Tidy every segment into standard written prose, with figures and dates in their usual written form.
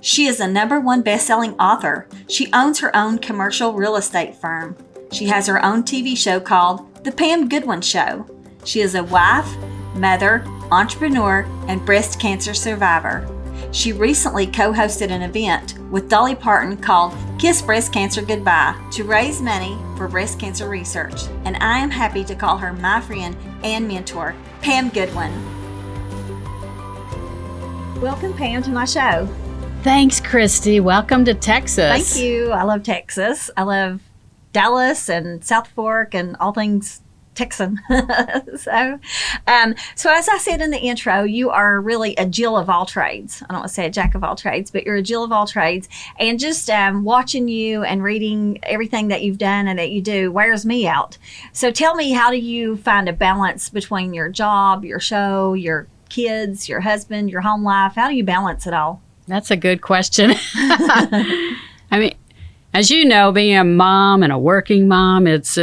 She is a #1 best-selling author. She owns her own commercial real estate firm. She has her own TV show called The Pam Goodwin Show. She is a wife, mother, entrepreneur, and breast cancer survivor. She recently co-hosted an event with Dolly Parton called Kiss Breast Cancer Goodbye to raise money for breast cancer research. And I am happy to call her my friend and mentor, Pam Goodwin. Welcome, Pam, to my show. Thanks, Christy. Welcome to Texas. Thank you. I love Texas. I love Dallas and South Fork and all things Texan. So as I said in the intro, you are really a Jill of all trades. I don't want to say a jack of all trades, but you're a Jill of all trades. And just watching you and reading everything that you've done and that you do wears me out. So tell me, how do you find a balance between your job, your show, your kids, your husband, your home life? How do you balance it all? That's a good question. I mean, as you know, being a mom and a working mom, it's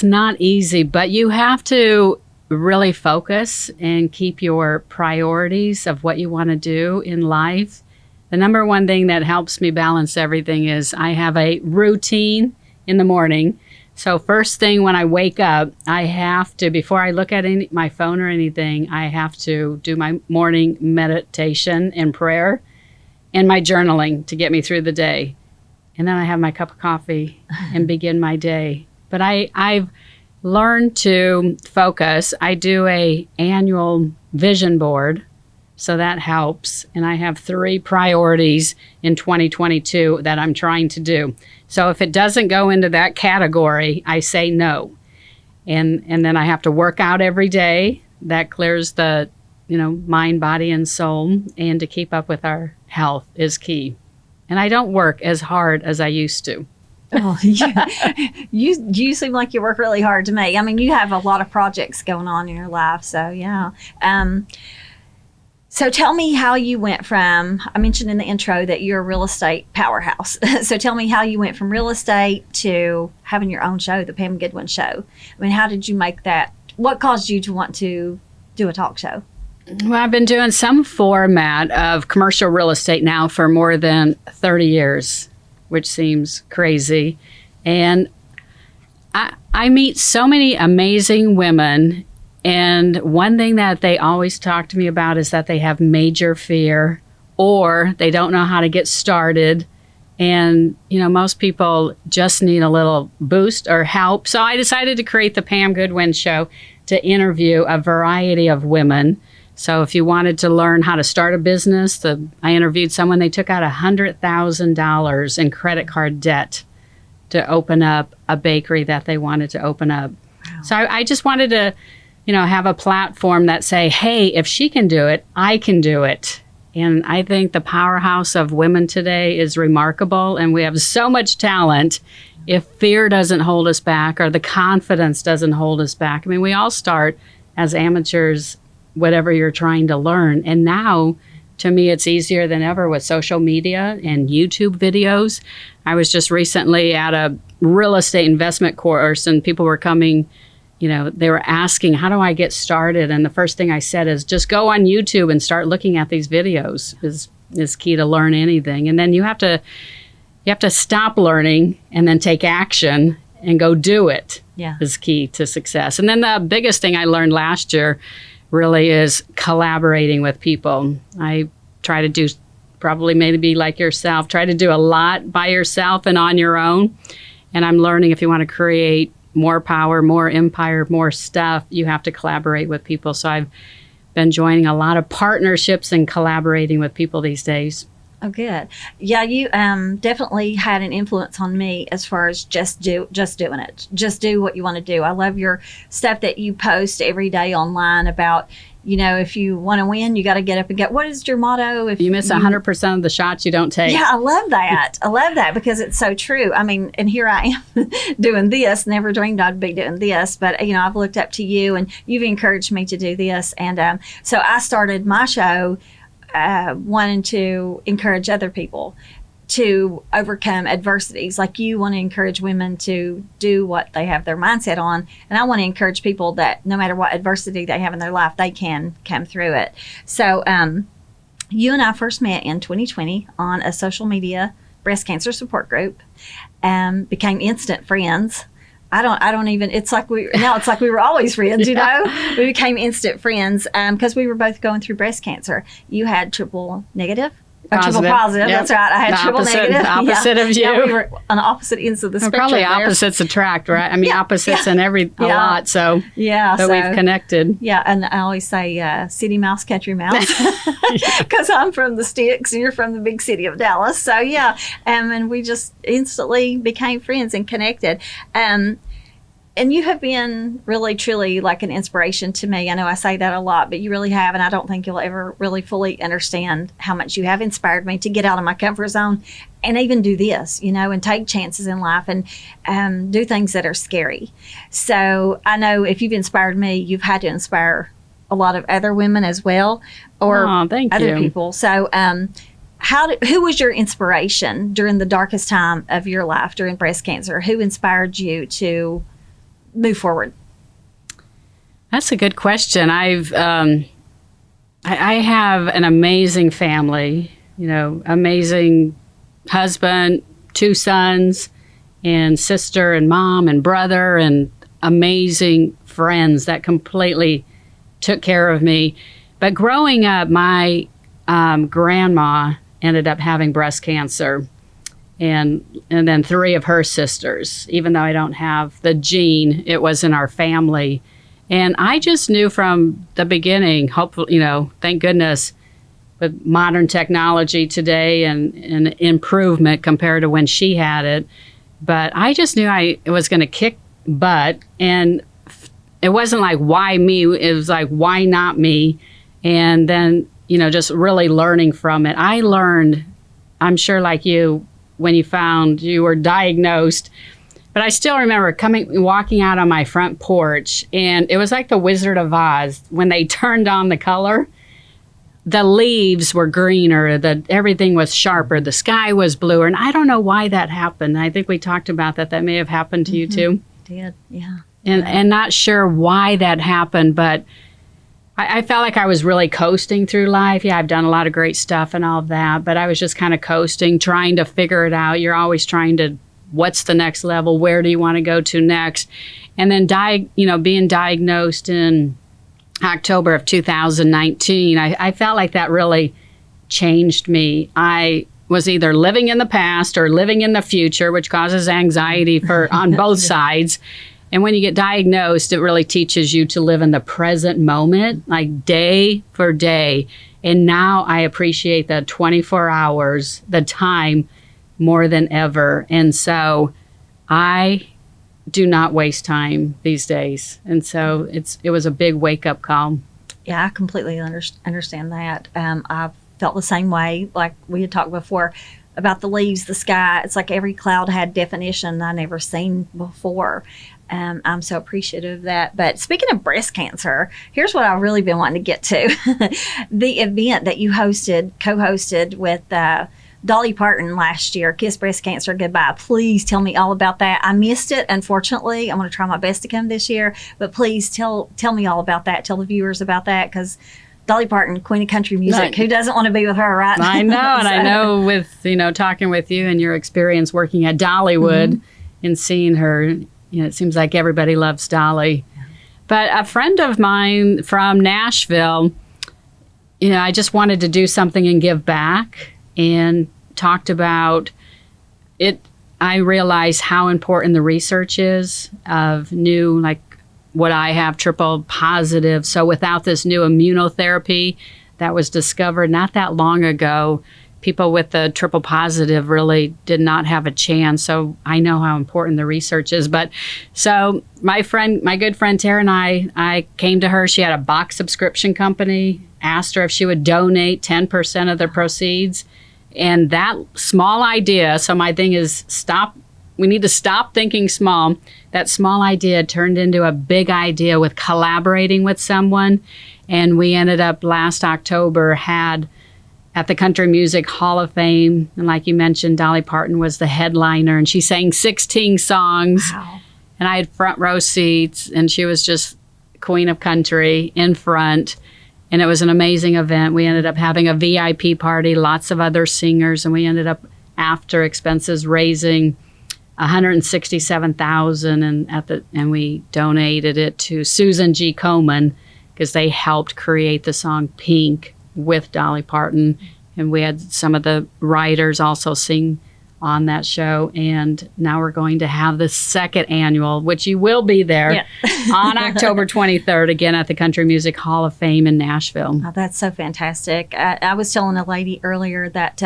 not easy, but you have to really focus and keep your priorities of what you want to do in life. The number one thing that helps me balance everything is I have a routine in the morning. So first thing when I wake up, I have to, before I look at my phone or anything, I have to do my morning meditation and prayer and my journaling to get me through the day. And then I have my cup of coffee and begin my day. But I've learned to focus. I do a annual vision board, so that helps. And I have 3 priorities in 2022 that I'm trying to do. So if it doesn't go into that category, I say no. And then I have to work out every day. That clears the, mind, body, and soul. And to keep up with our health is key. And I don't work as hard as I used to. Oh, yeah. You seem like you work really hard to me. I mean, you have a lot of projects going on in your life, so yeah. So tell me how you went from, I mentioned in the intro that you're a real estate powerhouse. So tell me how you went from real estate to having your own show, the Pam Goodwin Show. I mean, how did you make that? What caused you to want to do a talk show? Well, I've been doing some format of commercial real estate now for more than 30 years. Which seems crazy. And I meet so many amazing women. And one thing that they always talk to me about is that they have major fear or they don't know how to get started. And, most people just need a little boost or help. So I decided to create the Pam Goodwin Show to interview a variety of women. So if you wanted to learn how to start a business, I interviewed someone, they took out $100,000 in credit card debt to open up a bakery that they wanted to open up. Wow. So I just wanted to, have a platform that say, hey, if she can do it, I can do it. And I think the powerhouse of women today is remarkable, and we have so much talent. If fear doesn't hold us back or the confidence doesn't hold us back, I mean, we all start as amateurs, whatever you're trying to learn. And now, to me, it's easier than ever with social media and YouTube videos. I was just recently at a real estate investment course and people were coming, they were asking, how do I get started? And the first thing I said is just go on YouTube and start looking at these videos is key to learn anything. And then you have to stop learning and then take action and go do it. Yeah. Is key to success. And then the biggest thing I learned last year really is collaborating with people. I try to do, probably maybe like yourself, try to do a lot by yourself and on your own. And I'm learning if you want to create more power, more empire, more stuff, you have to collaborate with people. So I've been joining a lot of partnerships and collaborating with people these days. Oh, good. Yeah, you definitely had an influence on me as far as just doing it. Just do what you want to do. I love your stuff that you post every day online about, if you want to win, you got to get up and go. What is your motto? If you miss 100% of the shots you don't take. Yeah, I love that. I love that because it's so true. I mean, and here I am doing this. Never dreamed I'd be doing this, but I've looked up to you and you've encouraged me to do this. And so I started my show wanting to encourage other people to overcome adversities. Like you want to encourage women to do what they have their mindset on. And I want to encourage people that no matter what adversity they have in their life, they can come through it. So you and I first met in 2020 on a social media breast cancer support group, became instant friends. I don't even, it's like we were always friends, you know? We became instant friends because we were both going through breast cancer. You had triple negative. Triple positive, yep. That's right. I had triple negative. Opposite of you. Yeah, we were on opposite ends of the spectrum. Probably opposites attract, right? I mean, opposites in a lot. So but we've connected. Yeah, and I always say city mouse, country mouse, because I'm from the sticks and you're from the big city of Dallas. So yeah, and we just instantly became friends and connected. And you have been really, truly like an inspiration to me. I know I say that a lot, but you really have. And I don't think you'll ever really fully understand how much you have inspired me to get out of my comfort zone and even do this, you know, and take chances in life and do things that are scary. So I know if you've inspired me, you've had to inspire a lot of other women as well, or other people. So who was your inspiration during the darkest time of your life during breast cancer? Who inspired you to move forward? That's a good question. I have an amazing family, you know, amazing husband, 2 sons, and sister and mom and brother, and amazing friends that completely took care of me. But growing up, my grandma ended up having breast cancer. And then 3 of her sisters. Even though I don't have the gene, it was in our family. And I just knew from the beginning, hopefully, you know, thank goodness, with modern technology today and improvement compared to when she had it. But I just knew I was going to kick butt. And it wasn't like, why me? It was like, why not me? And then, you know, just really learning from it. I learned, I'm sure like you, when you were diagnosed. But I still remember walking out on my front porch, and it was like the Wizard of Oz. When they turned on the color, the leaves were greener, everything was sharper, the sky was bluer, and I don't know why that happened. I think we talked about that. That may have happened to you too. Did, yeah. And not sure why that happened, but I felt like I was really coasting through life. Yeah, I've done a lot of great stuff and all of that, but I was just kind of coasting, trying to figure it out. You're always trying to, what's the next level? Where do you want to go to next? And then, being diagnosed in October of 2019, I felt like that really changed me. I was either living in the past or living in the future, which causes anxiety on both sides. And when you get diagnosed, it really teaches you to live in the present moment, like day for day. And now I appreciate the 24 hours, the time, more than ever. And so I do not waste time these days. And so it was a big wake-up call. Yeah, I completely understand that. I've felt the same way, like we had talked before about the leaves, the sky. It's like every cloud had definition I never seen before. I'm so appreciative of that. But speaking of breast cancer, here's what I've really been wanting to get to. The event that you co-hosted with Dolly Parton last year, Kiss Breast Cancer Goodbye. Please tell me all about that. I missed it, unfortunately. I'm going to try my best to come this year. But please tell me all about that. Tell the viewers about that, because Dolly Parton, queen of country music. Who doesn't want to be with her, right? I know, and I know with, talking with you and your experience working at Dollywood and seeing her, it seems like everybody loves Dolly. Yeah. But a friend of mine from Nashville, I just wanted to do something and give back, and talked about it. I realized how important the research is of new, like what I have, triple positive. So without this new immunotherapy that was discovered not that long ago, people with the triple positive really did not have a chance. So I know how important the research is. But so my good friend Tara and I came to her. She had a box subscription company, asked her if she would donate 10% of the proceeds. And that small idea, so my thing is we need to stop thinking small. That small idea turned into a big idea with collaborating with someone. And we ended up last October at the Country Music Hall of Fame. And like you mentioned, Dolly Parton was the headliner, and she sang 16 songs. Wow. And I had front row seats, and she was just queen of country in front. And it was an amazing event. We ended up having a VIP party, lots of other singers, and we ended up, after expenses, raising $167,000, and we donated it to Susan G. Komen, because they helped create the song Pink with Dolly Parton. And we had some of the writers also sing on that show. And now we're going to have the second annual, which you will be there on October 23rd, again at the Country Music Hall of Fame in Nashville. Oh, that's so fantastic. I was telling a lady earlier that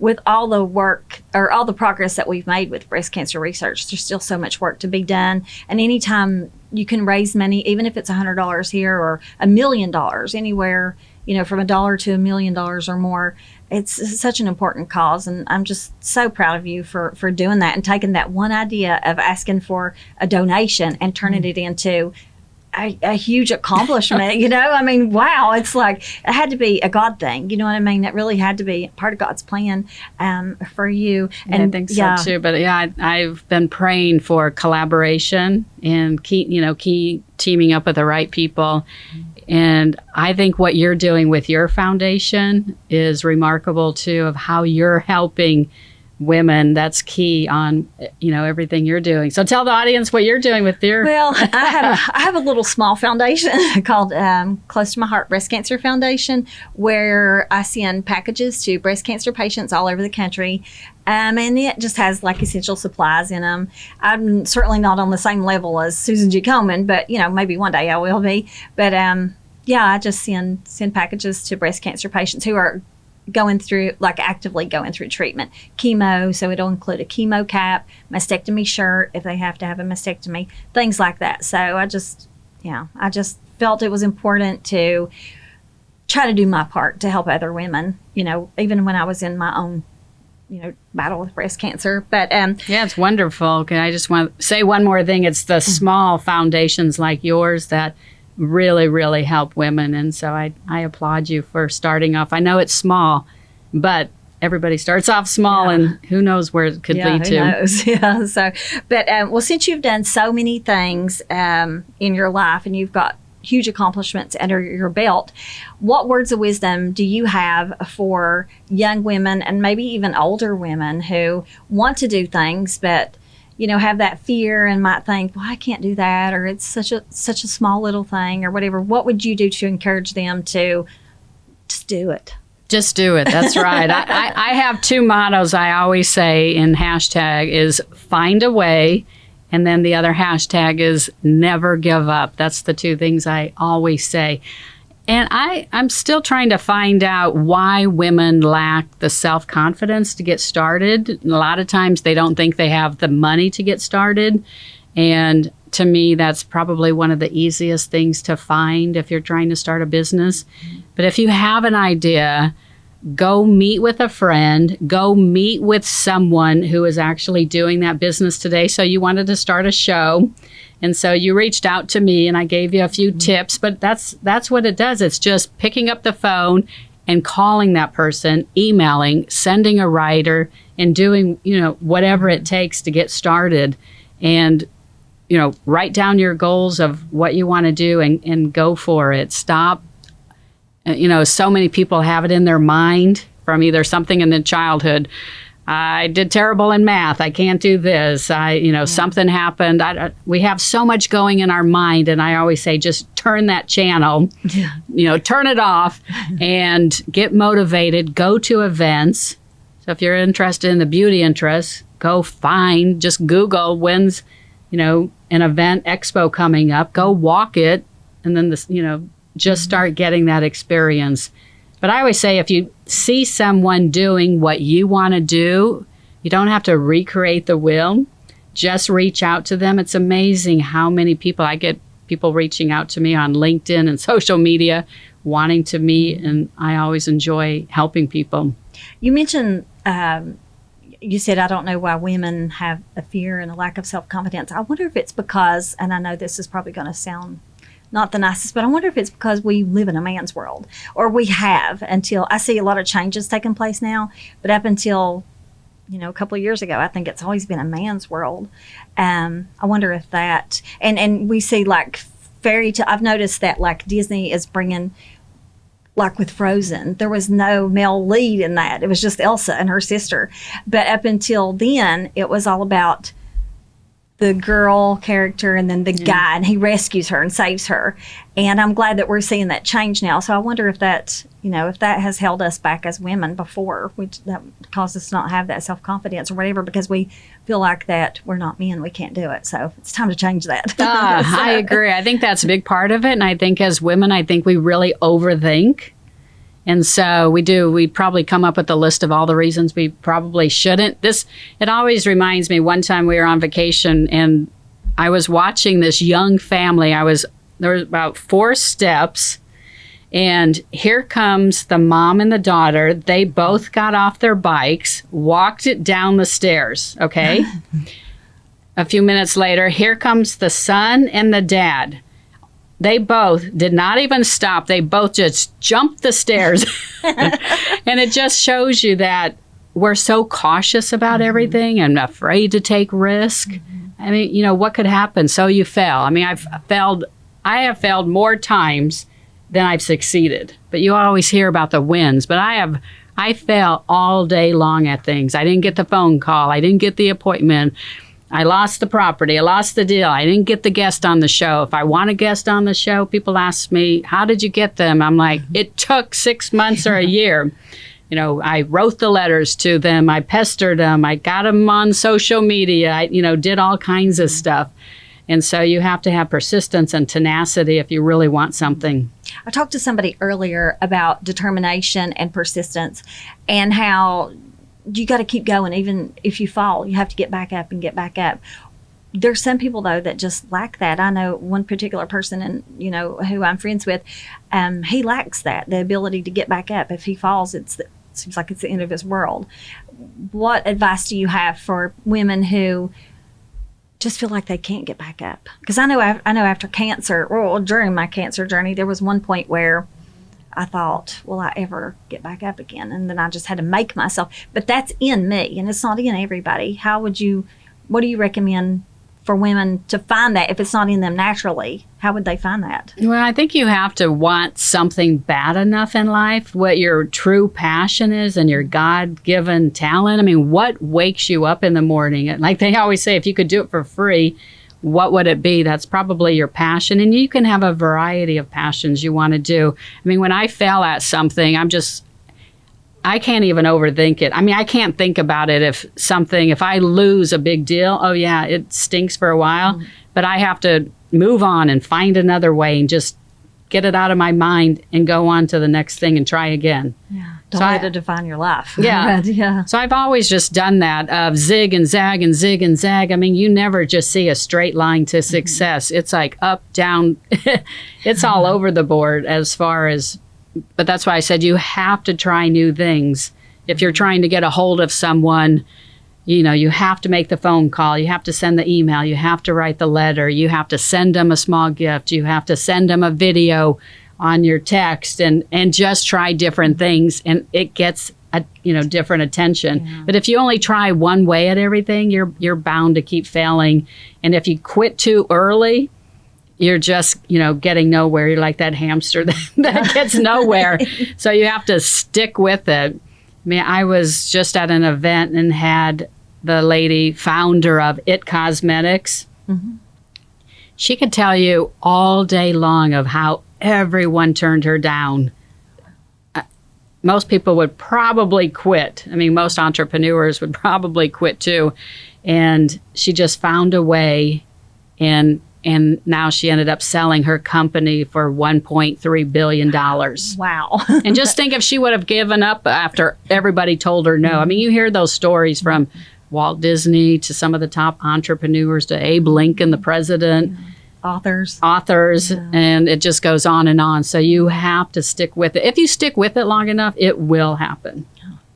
with all the work or all the progress that we've made with breast cancer research, there's still so much work to be done. And anytime you can raise money, even if it's $100 here or $1 million, anywhere, from $1 to $1 million or more, it's such an important cause. And I'm just so proud of you for doing that and taking that one idea of asking for a donation and turning it into a huge accomplishment. I mean, wow, it's like it had to be a God thing. You know what I mean? It really had to be part of God's plan for you. And I think so too. But I've been praying for collaboration and keep teaming up with the right people. And I think what you're doing with your foundation is remarkable too, of how you're helping women. That's key on everything you're doing. So tell the audience what you're doing with your. Well, I have a little small foundation called Close to My Heart Breast Cancer Foundation, where I send packages to breast cancer patients all over the country. And it just has like essential supplies in them. I'm certainly not on the same level as Susan G. Komen, but maybe one day I will be. But I just send packages to breast cancer patients who are actively going through treatment, chemo. So it'll include a chemo cap, mastectomy shirt if they have to have a mastectomy, things like that. So I just felt it was important to try to do my part to help other women. Even when I was in my own battle with breast cancer. But it's wonderful. Okay, I just want to say one more thing. It's the small foundations like yours that really, really help women. And so I applaud you for starting off. I know it's small, but everybody starts off small, and who knows where it could lead to. Who knows? Yeah. So, but since you've done so many things in your life and you've got huge accomplishments under your belt, what words of wisdom do you have for young women and maybe even older women who want to do things but have that fear and might think, well, I can't do that, or it's such a small little thing or whatever? What would you do to encourage them to just do it? Just do it. That's right. I have two mottos I always say in hashtag is find a way. And then the other hashtag is never give up. That's the two things I always say. And I'm still trying to find out why women lack the self-confidence to get started. And a lot of times they don't think they have the money to get started. And to me, that's probably one of the easiest things to find if you're trying to start a business. But if you have an idea, go meet with a friend, go meet with someone who is actually doing that business today. So you wanted to start a show, and so you reached out to me and I gave you a few tips, but that's what it does. It's just picking up the phone and calling that person, emailing, sending a writer, and doing, whatever it takes to get started. And, write down your goals of what you want to do and go for it. Stop. So many people have it in their mind from either something in their childhood. I did terrible in math. I can't do this. Something happened. We have so much going in our mind. And I always say, just turn that channel, turn it off and get motivated. Go to events. So if you're interested in the beauty interests, just Google when's, an event expo coming up. Go walk it. And then just start getting that experience. But I always say, if you see someone doing what you want to do, you don't have to recreate the wheel. Just reach out to them. It's amazing how many people, I get people reaching out to me on LinkedIn and social media wanting to meet, and I always enjoy helping people. You mentioned, you said, I don't know why women have a fear and a lack of self-confidence. I wonder if it's because, and I know this is probably going to sound not the nicest, but I wonder if it's because we live in a man's world, or we have until I see a lot of changes taking place now. But up until, a couple of years ago, I think it's always been a man's world. I wonder if that, and we see like I've noticed that like Disney is bringing like with Frozen, there was no male lead in that. It was just Elsa and her sister. But up until then, it was all about the girl character and then the guy, and he rescues her and saves her. And I'm glad that we're seeing that change now. So I wonder if that, if that has held us back as women before, which that caused us to not have that self-confidence or whatever, because we feel like that we're not men, we can't do it. So it's time to change that. I agree. I think that's a big part of it. And I think as women, I think we really overthink. And so we probably come up with a list of all the reasons we probably shouldn't. It always reminds me, one time we were on vacation and I was watching this young family. There was about 4 steps, and here comes the mom and the daughter. They both got off their bikes, walked it down the stairs, okay? A few minutes later, here comes the son and the dad. They both did not even stop. They both just jumped the stairs. And it just shows you that we're so cautious about everything and afraid to take risk. I mean, what could happen? So you fail. I mean, I have failed more times than I've succeeded. But you always hear about the wins. But I fail all day long at things. I didn't get the phone call. I didn't get the appointment. I lost the property. I lost the deal. I didn't get the guest on the show. If I want a guest on the show, people ask me, how did you get them? I'm like, it took 6 months or a year. I wrote the letters to them. I pestered them. I got them on social media. I, did all kinds of stuff. And so you have to have persistence and tenacity if you really want something. I talked to somebody earlier about determination and persistence and how you got to keep going. Even if you fall, you have to get back up and get back up. There's some people, though, that just lack that. I know one particular person, and who I'm friends with, he lacks that, the ability to get back up. If he falls, it seems like it's the end of his world. What advice do you have for women who just feel like they can't get back up? Because I know after cancer, or during my cancer journey, there was one point where I thought, will I ever get back up again? And then I just had to make myself. But that's in me, and it's not in everybody. What do you recommend for women to find that if it's not in them naturally? How would they find that? Well, I think you have to want something bad enough in life, what your true passion is and your God-given talent. I mean, what wakes you up in the morning? Like they always say, if you could do it for free, what would it be? That's probably your passion. And you can have a variety of passions you want to do. I mean, when I fail at something, I can't even overthink it. I mean, I can't think about it if I lose a big deal, oh yeah, it stinks for a while, but I have to move on and find another way and just get it out of my mind and go on to the next thing and try again. Yeah. Don't let it define your life. Yeah. Yeah. So I've always just done that of zig and zag and zig and zag. I mean, you never just see a straight line to success. It's like up, down. It's all over the board but that's why I said you have to try new things. If you're trying to get a hold of someone, you have to make the phone call. You have to send the email. You have to write the letter. You have to send them a small gift. You have to send them a video on your text and just try different things. And it gets different attention. Yeah. But if you only try one way at everything, you're bound to keep failing. And if you quit too early, you're just, getting nowhere. You're like that hamster that gets nowhere. So you have to stick with it. I mean, I was just at an event and had the lady founder of It Cosmetics. Mm-hmm. She could tell you all day long of how everyone turned her down. Most people would probably quit. I mean, most entrepreneurs would probably quit too. And she just found a way, and now she ended up selling her company for $1.3 billion. Wow. And just think if she would have given up after everybody told her no. I mean, you hear those stories from Walt Disney to some of the top entrepreneurs to Abe Lincoln, the president. Authors. Yeah. And it just goes on and on. So you have to stick with it. If you stick with it long enough, it will happen.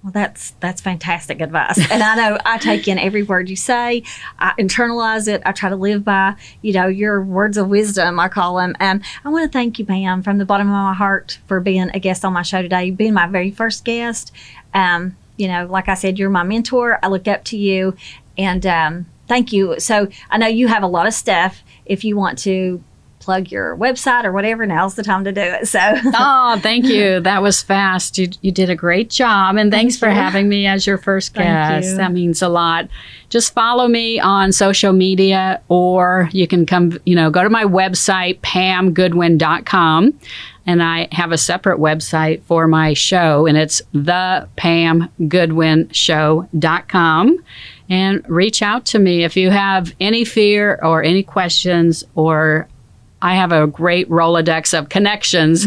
Well, that's fantastic advice. And I know I take in every word you say. I internalize it. I try to live by, your words of wisdom, I call them. I want to thank you, Pam, from the bottom of my heart for being a guest on my show today, being my very first guest. Like I said, you're my mentor. I look up to you. And thank you. So I know you have a lot of stuff. If you want to plug your website or whatever, now's the time to do it. So, oh, thank you. That was fast. You did a great job. And thanks for having me as your first guest. That means a lot. Just follow me on social media, or you can come, go to my website, pamgoodwin.com. And I have a separate website for my show, and it's thepamgoodwinshow.com. And reach out to me if you have any fear or any questions, or I have a great Rolodex of connections.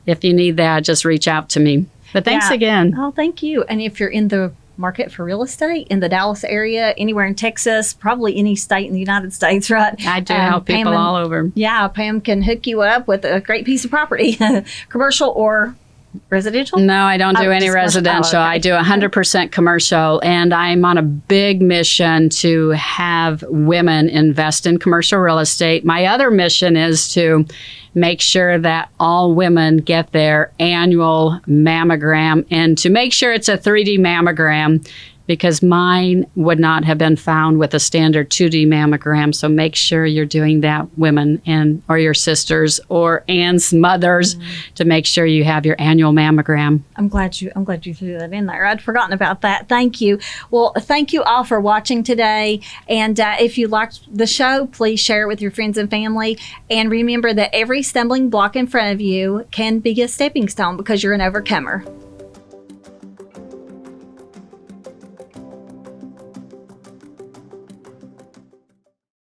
If you need that, just reach out to me. But thanks again. Oh, thank you. And if you're in the market for real estate in the Dallas area, anywhere in Texas, probably any state in the United States, right? I do help people all over. Yeah, Pam can hook you up with a great piece of property, commercial or residential? No, I don't do any residential. I do 100% commercial, and I'm on a big mission to have women invest in commercial real estate. My other mission is to make sure that all women get their annual mammogram, and to make sure it's a 3D mammogram, because mine would not have been found with a standard 2D mammogram. So make sure you're doing that, women, or your sisters or aunts, mothers, to make sure you have your annual mammogram. I'm glad you threw that in there. I'd forgotten about that. Thank you. Well, thank you all for watching today. And if you liked the show, please share it with your friends and family. And remember that every stumbling block in front of you can be a stepping stone, because you're an overcomer.